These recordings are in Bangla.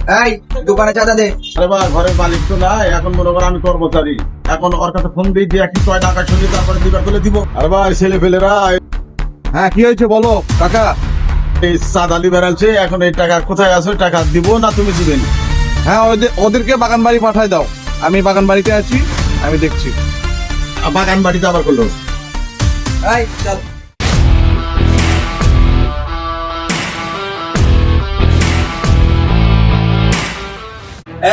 এই দোকানে চাঁদা দে। আরে বা ঘরের মালিক তো না, এখন মনে করো আমি কর্মচারী, এখন ওর কাছে ফোন দিয়ে দিয়ে কি কয় টাকা শুনি তারপরে দিবার বলে দিব। আরে ভাই ছেলে ফেলেরা হ্যাঁ কি হয়েছে বলো কাকা। এই চাঁদা লিবার আছে, এখন এই টাকা কোথায় আছে, টাকা দিব না তুমি দিবেন? হ্যাঁ ওদেরকে বাগান বাড়ি পাঠায় দাও, আমি বাগান বাড়িতে আছি, আমি দেখছি। বাগান বাড়িতে আবার করলো। এই চল।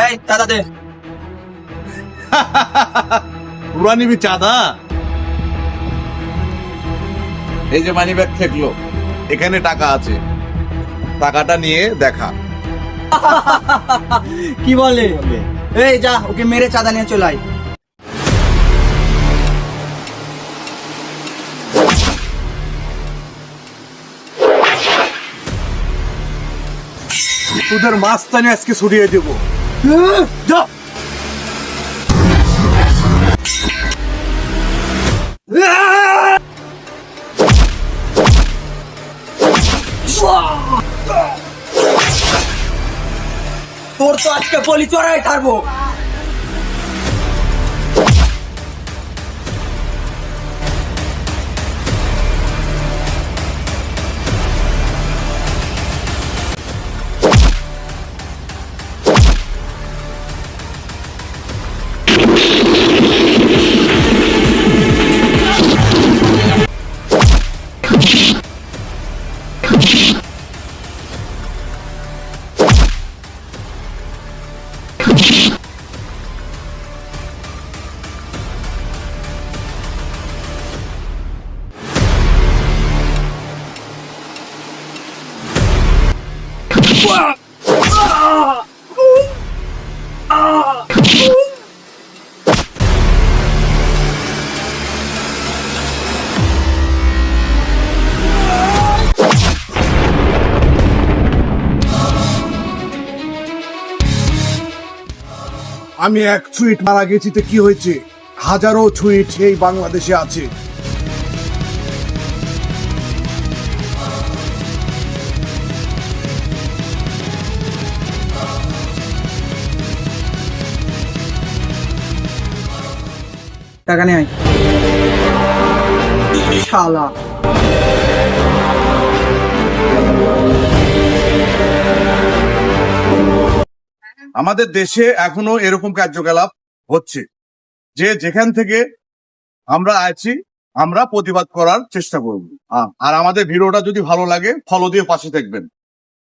এই চাঁদা দে। পুরা নিবি চাঁদা? এই যে মানি ব্যাগ থাকলো, এখানে টাকা আছে, টাকাটা নিয়ে দেখা। কি বলে? এই যা, ওকে মেরে চাঁদা নিয়ে চলে আয়। তোদের মাস্তানি আজকে ছড়িয়ে দেবো। যা। তোর তো আজকে বলি চড়াই ছাড়বো। আমি এক ছুইট মারা গেছি তো কি হয়েছে, হাজারো ছুইট এই বাংলাদেশে আছে। টাকা নিয়ে আয়। শালা। আমাদের দেশে এখনো এরকম কার্যকলাপ হচ্ছে, যে যেখান থেকে আমরা আছি আমরা প্রতিবাদ করার চেষ্টা করব। আর আমাদের ভিডিওটা যদি ভালো লাগে ফলো দিয়ে পাশে থাকবেন।